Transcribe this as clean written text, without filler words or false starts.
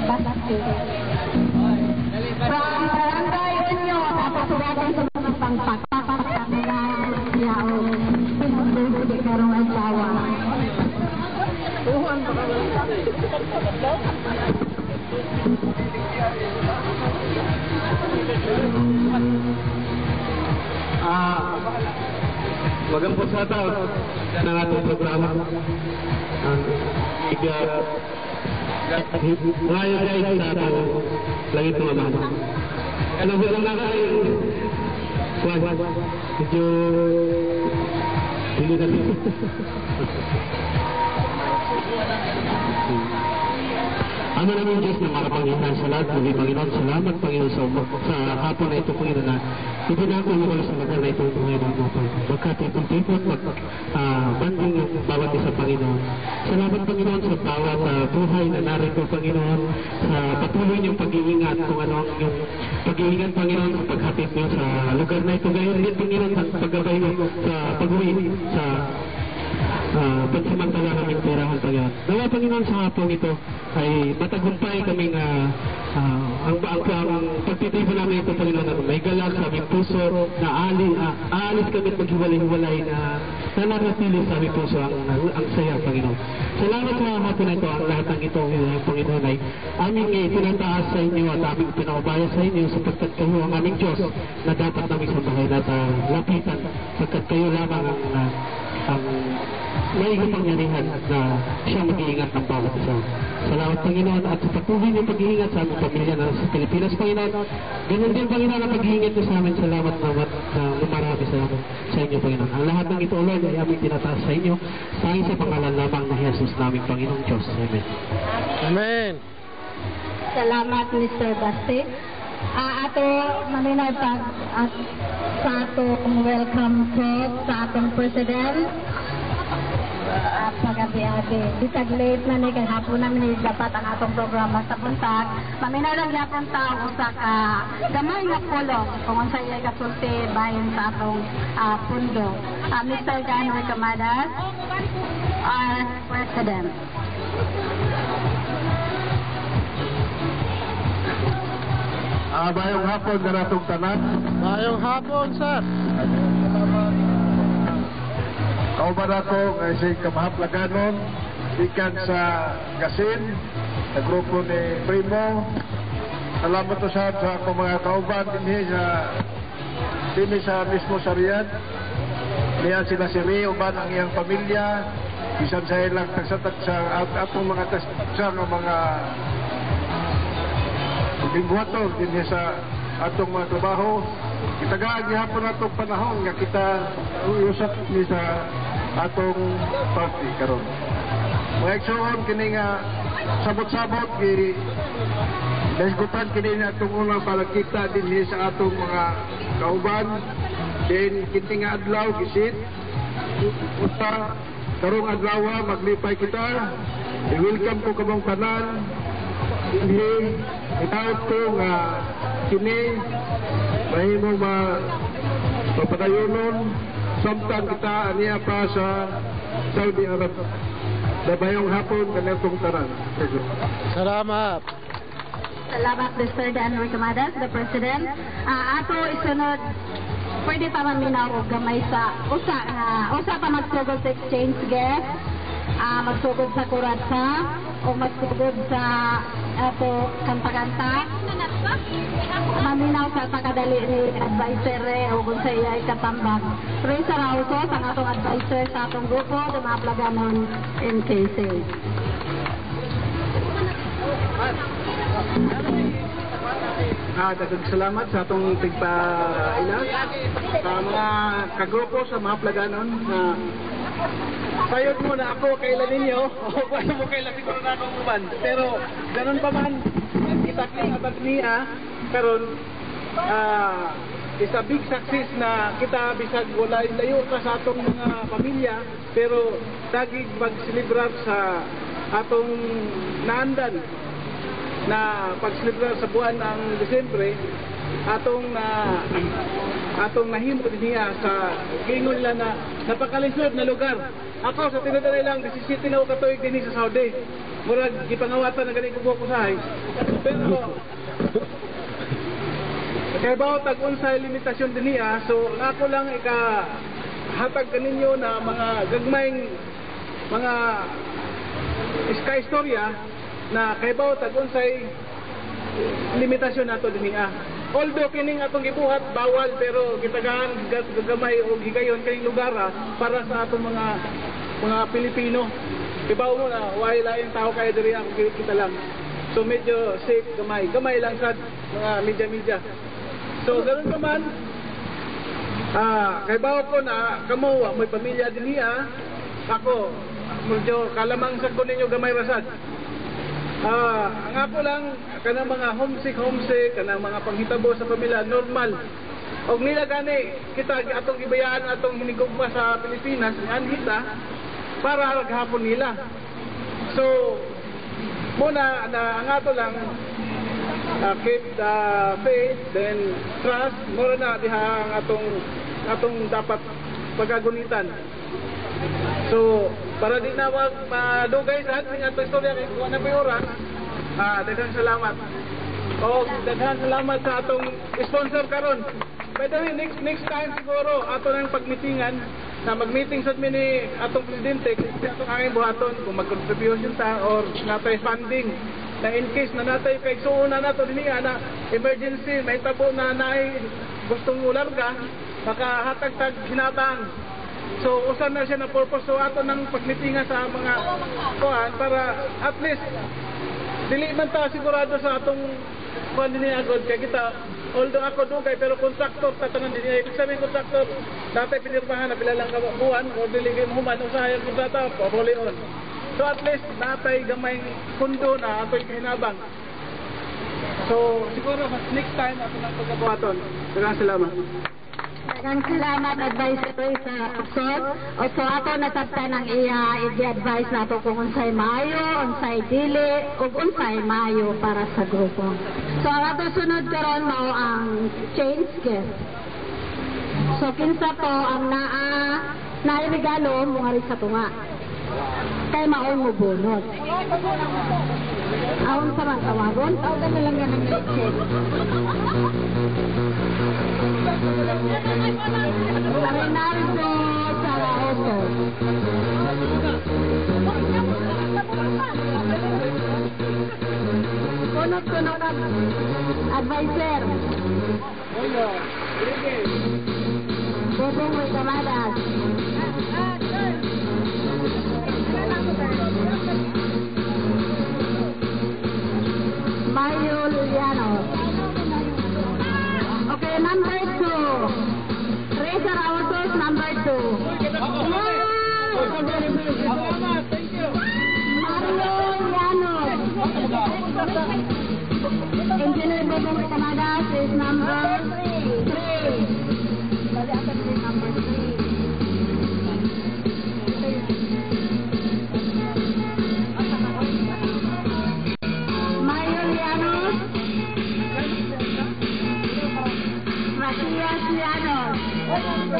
Basti. From Barangay Unyo, napasugatan sa mga pangpagpapatak na yao. Pinagdito di karong asawa. Tuhan, baka Magampos sa tao ng ating programa. Ngayon guys sa ating langit ng Ama. Ano ba lang kayo? Medyo hindi na Ama namin Diyos na makapangyarihan sa lahat, Panginoon, salamat Panginoon sa hapon na ito, Panginoon, na ipinako mo sa lugar na ito, Panginoon, magkat itong tipot, banding ang bawat isa, Panginoon. Salamat, Panginoon, sa bawat buhay na narito, Panginoon, sa patuloy niyong pag-iingat, kung ano ang iyong pag-iingat, Panginoon, sa paghatid niyo sa lugar na ito. Gayon din, Panginoon, sa paggabay niyo sa pag-uwi, sa pagsamantala kaming perahan, Panginoon. Nawa, Panginoon, sa hapon ito ay matagumpay kaming ang pagtitibo namin ito, Panginoon, may galak sa aming puso na aalis kami at maghiwalay-hiwalay na nananatili sa aming puso ang saya, Panginoon. Salamat sa hapon ito, ang lahat ng ito, Panginoon, ay aming pinataas sa inyo at aming pinaubaya sa inyo sapagkat kayo ang aming Diyos na dapat namin sambahin at lapitan sapagkat kayo lamang ang may kapangyarihan na siya mag-iingat ng bawat isa. Salamat, Panginoon, at sa patuloy niyo pag-iingat sa aming pamilya na sa Pilipinas, Panginoon. Ganyan din, Panginoon, ang pag-iingat niyo sa amin. Salamat na marami sa inyo, Panginoon. Ang lahat ng ito, Lord, ay aming tinataas sa inyo. Tanging sa pangalan lamang na Jesus naming Panginoong Diyos. Amen. Amen. Salamat, Mr. Basti. Ato maninagpag at sa atong welcome talk sa atong President. Pagabi-abi. Bisag late na ni kay hapon namin dapat ang atong programa sa buntag. Maminalang yapon tao sa ka gamay nga pulong kung unsa iya kasulti bahin sa atong pundo. Mr. Ganoy Camadas, our President. Mayong hapon na natong tanan. Mayong hapon, sir. Kauban ako kasi kamahaplaganon ikan sa Gasin sa grupo ni Primo. Salamat to sa akong mga kauban din sa mismo sa Riyadh. Niya sila si Rio uban ang iyang pamilya bisan sa ilang tagsatak sa atong mga tagsatak ng mga bingwato din sa atong mga trabaho. Kitagaan gihapon atong panahon nga kita usap ni sa atong party karon. Mga igsoon kini nga sabot-sabot desgutan kini na atong unang palagkita din sa atong mga kauban. Then kinti nga adlaw gisit usta karong adlaw maglipay kita. I-welcome ko kabang tanan. Hindi itaot ko nga kini mahimong mapadayonon samtang kita aniya pa sa Saudi Arab. Dabayong hapon kanatong tanan. Salamat. Salamat, Mr. Danoy Camadas, the President. Ato isunod, pwede pa maminaw og gamay sa usa pa magsugod sa exchange guest, magsugod sa kuratsa o magsugod sa ato kanta-kanta. Maminaw sa takadali ni advisor o kung sa iya ikatambag. Praise sa rauso sa atong advisor sa atong grupo ng mga plaganon NKC. Daghang salamat sa atong tigpa-inas sa mga kagrupo sa mga plaganon na sayod mo na ako kailan ninyo o paano mo kailan siguro na akong uban, pero ganun pa man kita at niya karon is a big success na kita bisag wala layo ka sa atong mga pamilya pero dagig mag-celebrar sa atong naandan na pag-celebrar sa buwan ng Desyembre atong nahimo niya sa gingon nila na napakalisod na lugar. Ako sa tinadali lang 17 na katuig din sa Saudi. murag gipangawatan na ganito ko usahay. Pero kay bao tag unsay limitasyon dinhi so ako lang hatag kaninyo na mga gagmayng mga iska istorya na kay bao tag unsay limitasyon nato dinhi. Although kining atong gibuhat bawal pero gitagaan gagamay o gigayon kay lugar para sa atong mga Pilipino. Ibaw mo na why laing tao kay diri ang kita lang. So medyo safe gamay lang sad mga media. So ganoon pa man kay bawo ko na kamo may pamilya dinhi ako medyo kalamang sad ko ninyo gamay rasad. Ang ako lang kanang mga homesick kanang mga panghitabo sa pamilya normal. Og nila gani kita atong gibayaan atong hinigugma sa Pilipinas ni anhita para gahapon nila. So muna ang ato lang keep the faith then trust mura na diha ang atong dapat pagagunitan. So para di na madugay sa ating atong istorya kay kuha na oras. Daghang salamat. O daghang salamat sa atong sponsor karon. By the way, next time siguro ato nang pagmitingan na mag-meeting sa ni atong presidente kasi atong angay buhaton kung mag-contribution ta or natay funding na in case na natay kay suuna nato dinhi na emergency may tabo na naay gustong ularga makahatag tag hinabang. So usan na siya na purpose so ato nang pagmitingan sa mga kuan para at least dili man ta sigurado sa atong kuan dinhi agad kay kita although ako dugay pero contractor tatanan dinhi ibig sabihin contractor datay pinirmahan na pila lang ka buwan o dili kay human usahay ang kontrata pabuli on. So at least datay gamay pundo na atoy kahinabang. So siguro next time ato nang pagkabuhaton. Daghang salamat. Daghang salamat advisory sa usod. O so ato nasabtan ang i-advise nato kung unsay maayo, unsay dili, ug unsay maayo para sa grupo. So ang ato sunod karon mao ang change gift. So kinsa to ang nairigalo mo nga sa tunga. Kay maoy mo bunot. Aon sa mga tawagon? Aon ka na lang yan ang check. Reynaldo Saraoso. Kunot-kunot ang advisor. Bobong may kamadas. Mario Liliano. Okay, number 2. Reza Raosos, number 2. Mario Liliano. Engineer Bobong Tamadas is number 3.